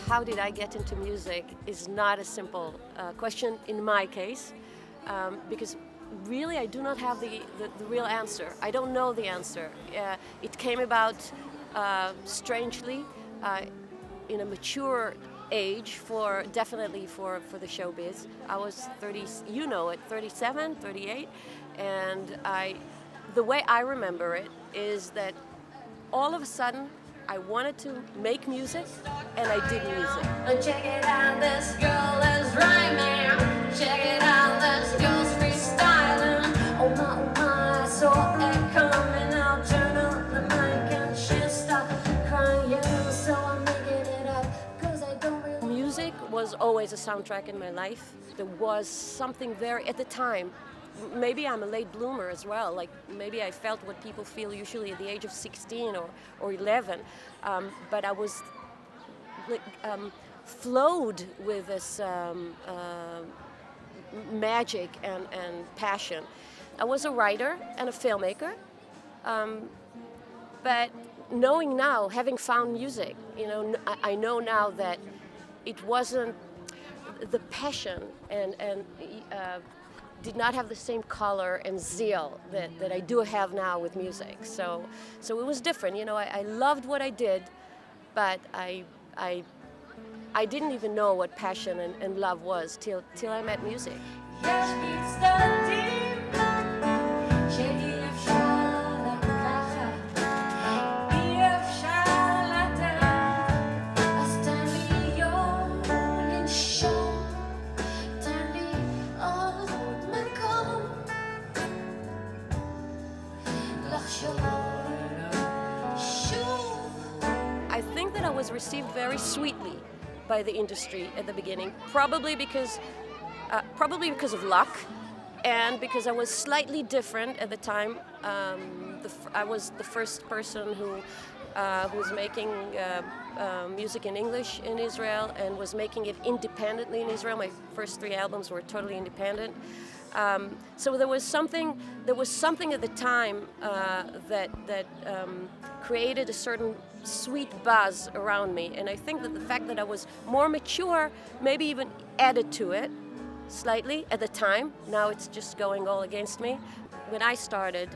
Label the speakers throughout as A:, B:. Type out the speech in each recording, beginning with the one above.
A: how did I get into music is not a simple question in my case, because really I do not have the real answer. I don't know the answer. It came about strangely in a mature age definitely for the showbiz. I was 30, 37, 38, and the way I remember it is that all of a sudden I wanted to make music, and I did music.
B: Check it out, this girl is rhyming. Check it out, this girl's freestyling. Oh my, I saw it coming. I'll turn on the mic and she'll stop crying. So I'm making it up, 'cause I don't really...
A: Music was always a soundtrack in my life. There was something very, at the time, maybe I'm a late bloomer as well, like maybe I felt what people feel usually at the age of 16 or 11, but I was flowed with this magic and passion. I was a writer and a filmmaker, but knowing now, having found music, I know now that it wasn't the passion and did not have the same color and zeal that I do have now with music. So it was different. I loved what I did, but I didn't even know what passion and love was till I met music. I think that I was received very sweetly by the industry at the beginning, probably because of luck, and because I was slightly different at the time. I was the first person who was making music in English in Israel and was making it independently in Israel. My first 3 albums were totally independent. So there was something at the time that created a certain sweet buzz around me, and I think that the fact that I was more mature maybe even added to it slightly at the time. Now it's just going all against me. When I started,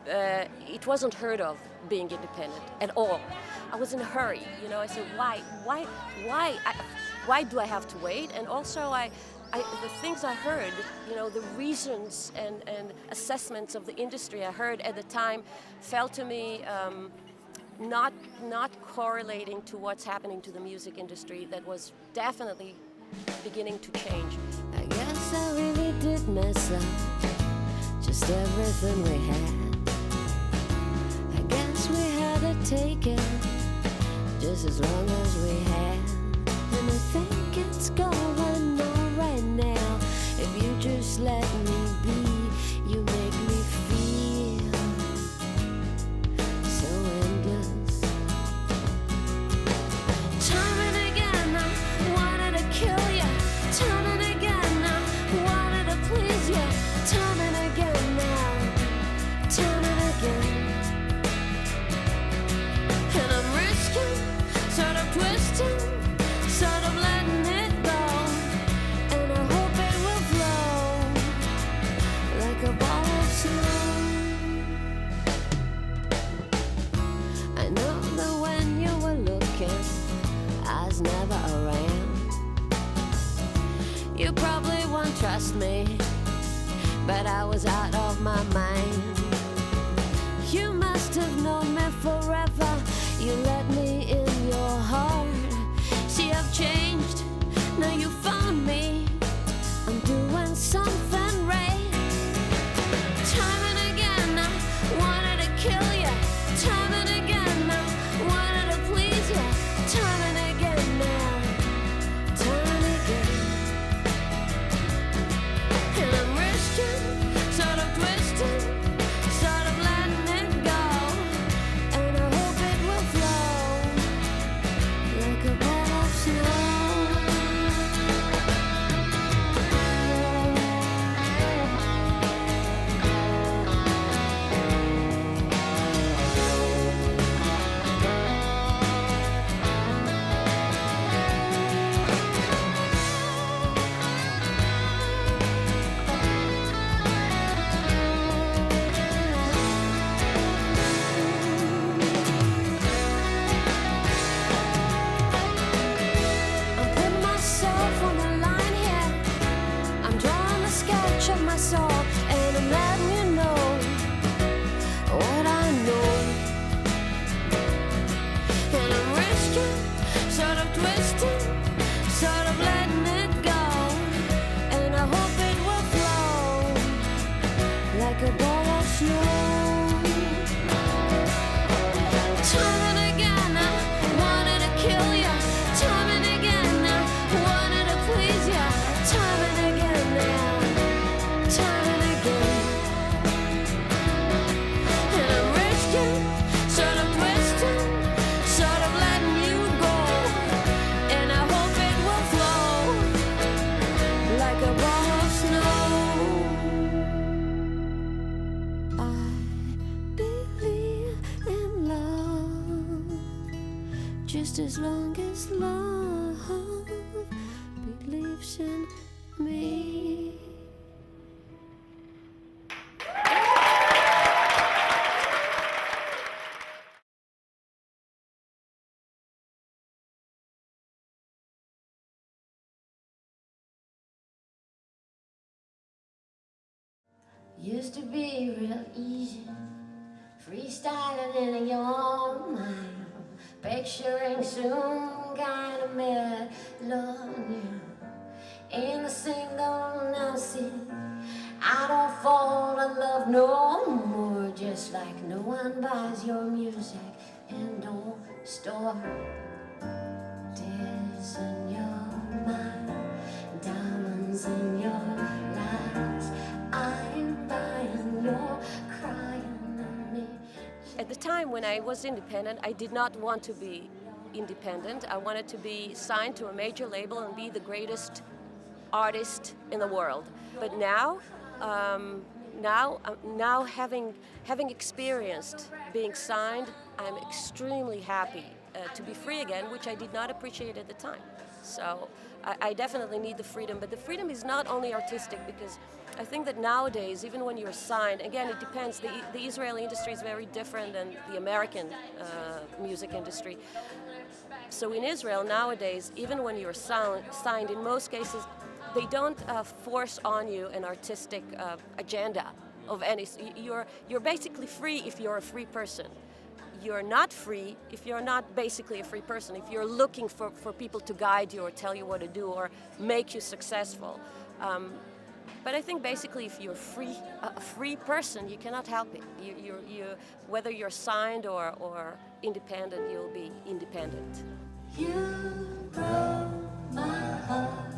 A: it wasn't heard of being independent at all. I was in a hurry, I said, why do I have to wait? And also the things I heard, the reasons and assessments of the industry I heard at the time felt to me not correlating to what's happening to the music industry that was definitely beginning to change.
B: I guess I really did mess up just everything we had. I guess we had to take it just as long as we had. And I think it's going on right now. If you just let me be, you make me feel so endless. Time and again I wanted to kill you. Time and again I wanted to please you. Time and again now. Time and again. And I'm risking, sort of twisting, sort of letting it go. And I hope it will flow like a ball of snow. I know that when you were looking, I was never around. You probably won't trust me, but I was out of my mind. You must have known me forever. You let me in your heart. See, I've changed, now you found me. I'm doing something right. Time and again I wanted to kill you. Time and again I wanted to please you. Time and again now. Time and again. And I'm risking, sort of twisting, like a ball of snow. Time and again I wanted to kill you. Time and again I wanted to please you. Time and again now. Time and again. And I'm risking, sort of twisting, sort of letting you go. And I hope it will flow like a ball of snow. I believe in love, just as long as love believes in me. Used to be real easy, freestyling in your own mind, picturing some kind of melody in a single nothing. I don't fall in love no more, just like no one buys your music in no store. Tears in your mind, diamonds in your lies. I'm buying, you're crying on me.
A: At the time when I was independent, I did not want to be independent. I wanted to be signed to a major label and be the greatest artist in the world. But now, having experienced being signed, I'm extremely happy to be free again, which I did not appreciate at the time. So I definitely need the freedom, but the freedom is not only artistic, because I think that nowadays, even when you're signed, again, it depends. The Israeli industry is very different than the American music industry. So in Israel nowadays, even when you're signed, in most cases, they don't force on you an artistic agenda of any. You're basically free if you're a free person. You're not free if you're not basically a free person, if you're looking for people to guide you or tell you what to do or make you successful. But I think basically if you're a free person, you cannot help it. Whether you're signed or independent, you'll be independent.
B: You broke my heart.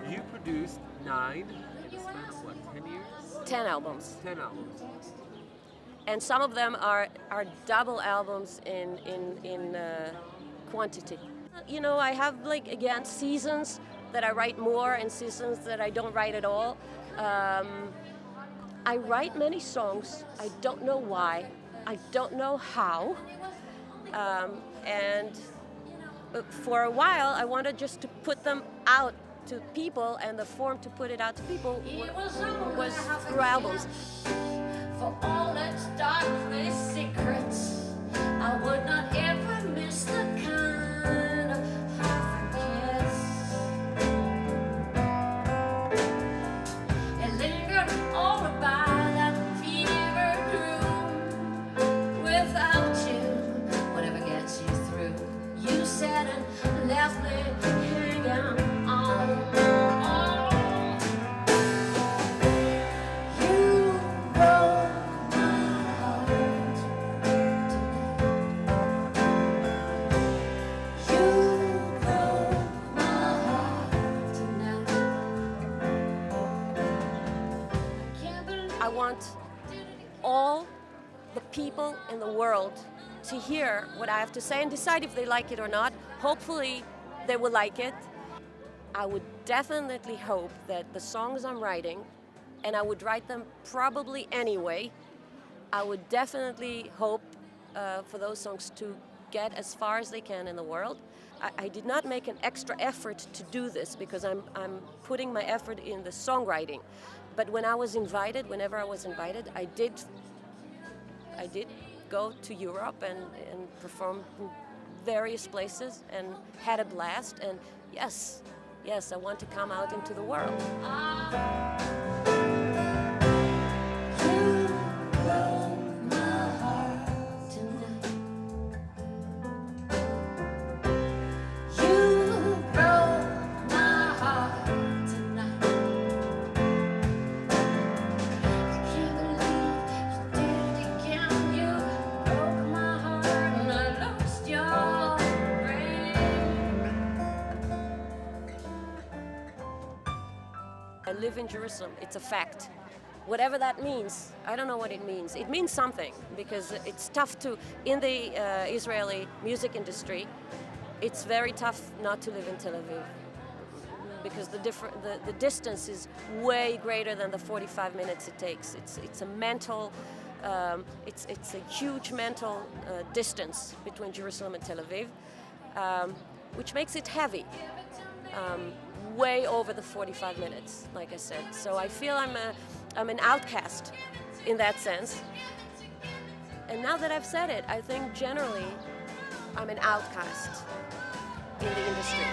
C: You produced 9 in the span of what, 10 years?
A: 10 albums.
C: 10 albums.
A: And some of them are double albums in quantity. You know, I have again seasons that I write more and seasons that I don't write at all. I write many songs. I don't know why. I don't know how. And for a while, I wanted just to put them out to people, and the form to put it out to people was through albums.
B: For all its darkness secrets, I would not ever miss the kind of half kiss. It lingered all about that fever drew. Without you, whatever gets you through. You said and left me hanging on.
A: I want all the people in the world to hear what I have to say and decide if they like it or not. Hopefully they will like it. I would definitely hope that the songs I'm writing, and I would write them probably anyway, I would definitely hope for those songs to get as far as they can in the world. I did not make an extra effort to do this because I'm putting my effort in the songwriting. But when I was invited, whenever I was invited, I did go to Europe and perform in various places and had a blast. And yes, I want to come out into the world. I live in Jerusalem. It's a fact. Whatever that means, I don't know what it means. It means something because it's tough to, in the Israeli music industry, it's very tough not to live in Tel Aviv because the distance is way greater than the 45 minutes it takes. It's a mental, it's a huge mental distance between Jerusalem and Tel Aviv, which makes it heavy. Way over the 45 minutes, like I said. So I feel I'm an outcast in that sense. And now that I've said it, I think generally I'm an outcast in the industry.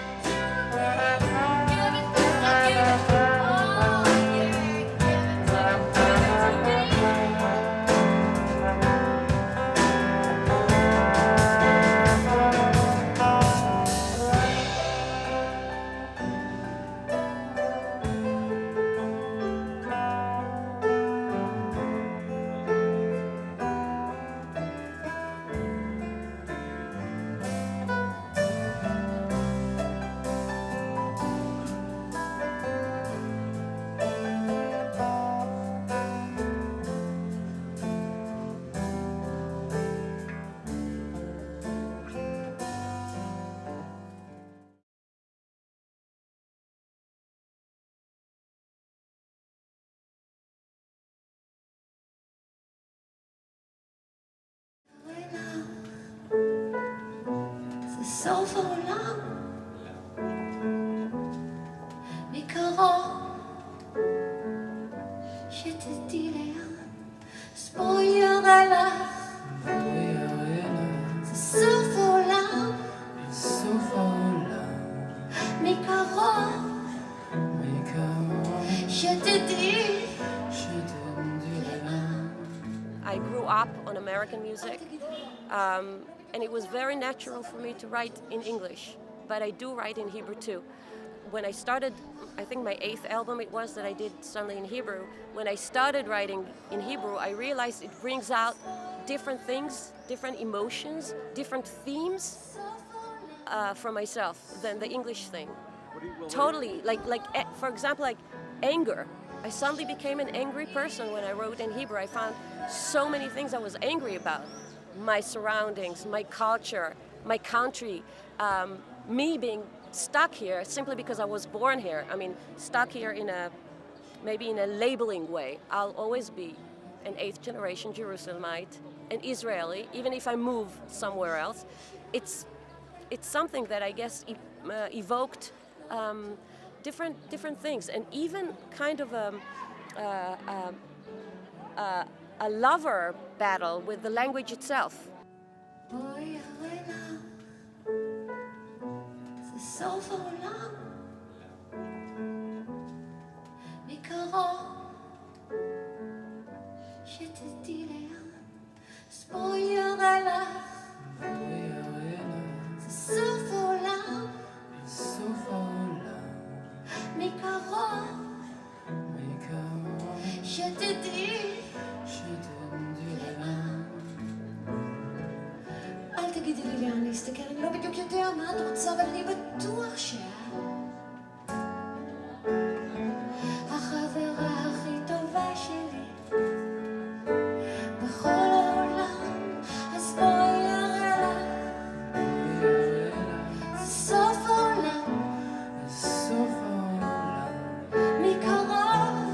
B: סוף העולם מקרוב שתדעי לאן ספור יראה לך זה סוף העולם מקרוב שתדעי לאן.
A: I grew up on American music. And it was very natural for me to write in English, but I do write in Hebrew too. When I started, I think my 8th album it was that I did suddenly in Hebrew, when I started writing in Hebrew, I realized it brings out different things, different emotions, different themes for myself than the English thing. Totally, for example, like anger. I suddenly became an angry person when I wrote in Hebrew. I found so many things I was angry about. My surroundings, my culture, my country, me being stuck here simply because I was born here. I mean, stuck here maybe in a labeling way. I'll always be an 8th generation Jerusalemite, an Israeli, even if I move somewhere else. It's something that I guess evoked different things, and even kind of a lover battle with the language itself.
B: אל תגידי לי לאן להסתכל, אני לא בדיוק יודע מה את רוצה, אבל אני בטוח שאת החברה הכי טובה שלי בכל העולם, אז בואי אראה לך זה סוף העולם מקרוב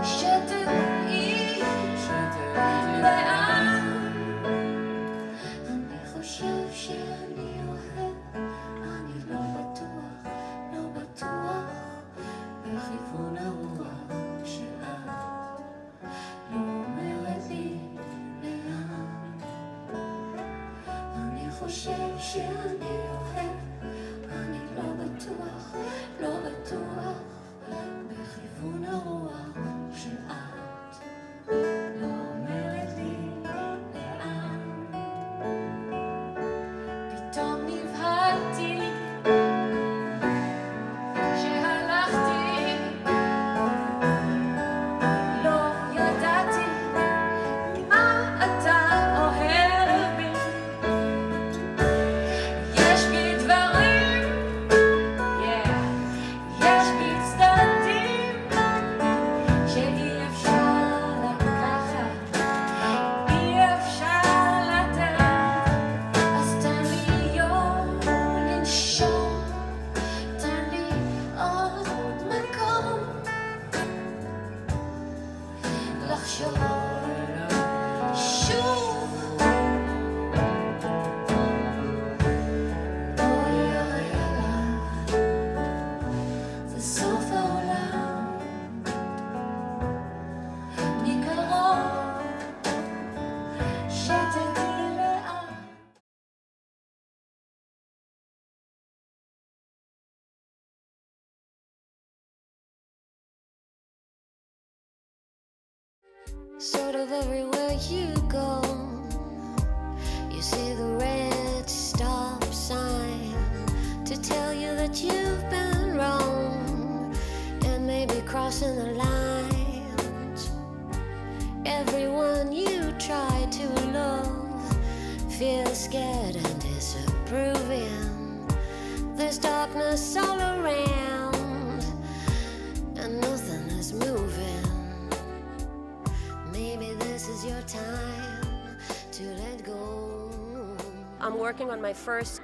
B: שתדעי לאן אני חושב שאני אוהב, אני לא חושב שאני אוהב, אני לא בטוח, לא בטוח בכיוון הרוח שאת לא אומרת לי לאן. פתאום נבהלתי שהלכתי, לא ידעתי מה אתה אוהב בי. יש בי דברים, יש בי צדדים שאי אפשר לקחת, אי אפשר לתת. אז תן לי יום לנשום, תן לי עוד מקום לחשוב שוב. בואי אראה לך, זה סוף העולם. מקרוב שתדעי לאן. Sort of everywhere you go, you see the red stop sign to tell you that you've been wrong and maybe crossing the lines. Everyone you try to love feels scared and disapproving. There's darkness all around and nothing is moving. Maybe this is your time to let go.
A: I'm working on my first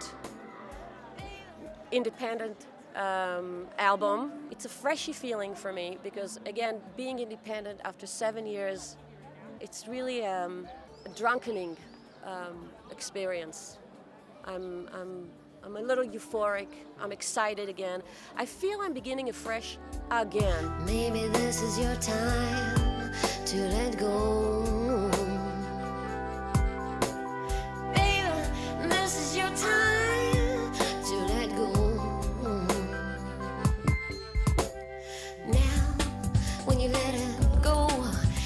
A: independent album. It's a freshy feeling for me because, again, being independent after 7 years, it's really a drunkening experience. I'm a little euphoric. I'm excited again. I feel I'm beginning afresh again.
B: Maybe this is your time to let go. Baby, this is your time to let go. Now, when you let it go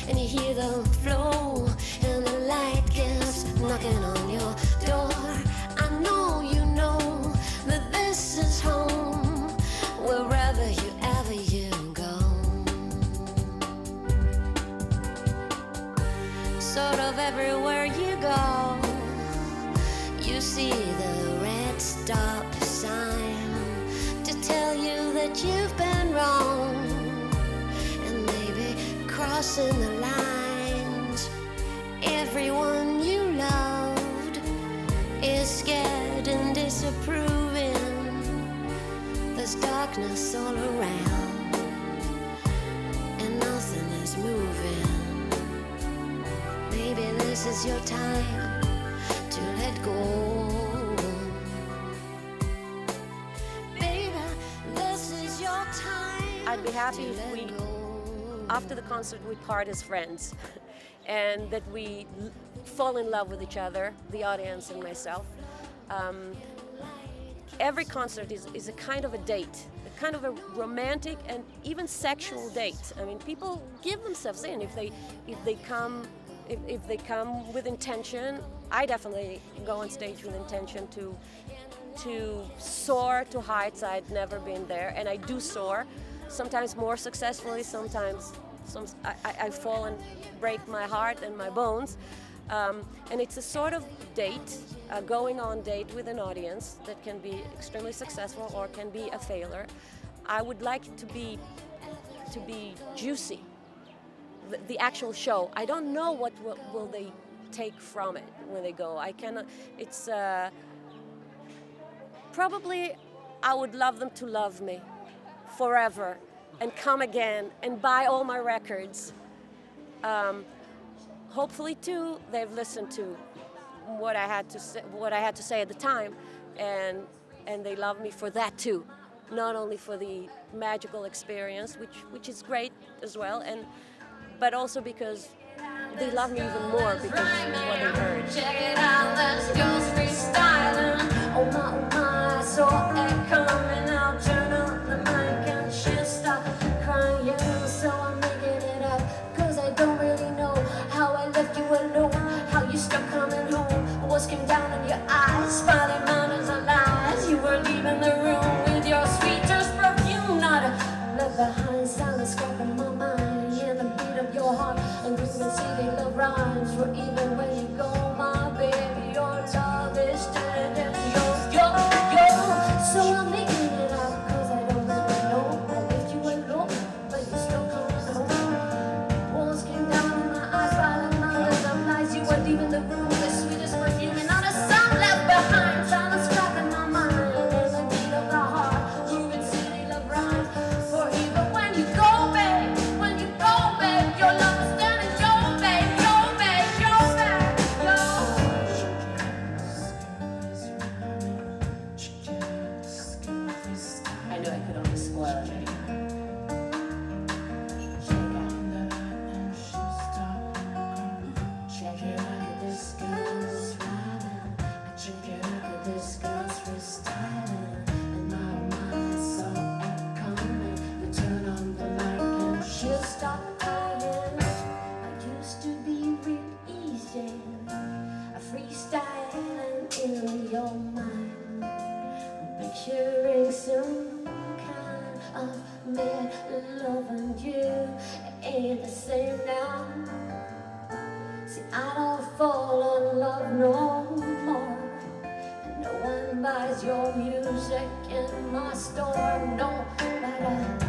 B: and you hear the flow and the light keeps knocking on your door, I know you know that this is home, wherever you ever you go. Sort of everywhere you go, you see the red stop sign to tell you that you've been wrong and maybe crossing the lines. Everyone you loved is scared and disapproving. There's darkness all around and nothing is moving. Maybe this is your time to let go. Baby, this is your time.
A: I'd be happy
B: to
A: if
B: let
A: we,
B: go.
A: after the concert, we part as friends and that we fall in love with each other, the audience and myself. Every concert is a kind of a date, a kind of a romantic and even sexual date. I mean, people give themselves in if they come with intention. I definitely go on stage with intention to soar to heights I'd never been there, and I do soar. Sometimes more successfully, sometimes I fall and break my heart and my bones. And it's a sort of date, a going on date with an audience that can be extremely successful or can be a failure. I would like it to be juicy, the actual show. I don't know what will they take from it when they go. I cannot, it's probably I would love them to love me forever and come again and buy all my records. Hopefully, too, they've listened to what I had to say at the time, and they love me for that too, not only for the magical experience, which is great as well, but also because they love me even more because of what they heard.
B: Check it out, let's go freestyle. Walls came down in your eyes, falling mountains of lies. You were leaving the room with your sweetest perfume. Not a left behind, silence scraping my mind. Yeah, the beat of your heart and grooving city love rhymes. For even when you go, my baby, your love is standing. Yo. So I'm making it up, cause I don't really know. I left you alone, but you still coming home. Walls came down in my eyes, falling mountains of lies. You were leaving the room with the sweetest perfume. And not a sound left behind, silence cracking my mind. And the beat of the heart, grooving city love rhymes. For even when you go, babe, your love is standing. Yo, babe, yo. I knew I could only spoil it. Check it out, this girl's riding. Check it out, this girl's freestyling. And my mind saw it coming. You turn on the light and she'll stop crying. I used to be real easy, a freestyling in your mind. Picturing some kind of me loving you ain't the same now. See, I don't fall in love no more. And no one buys your music in my store. No matter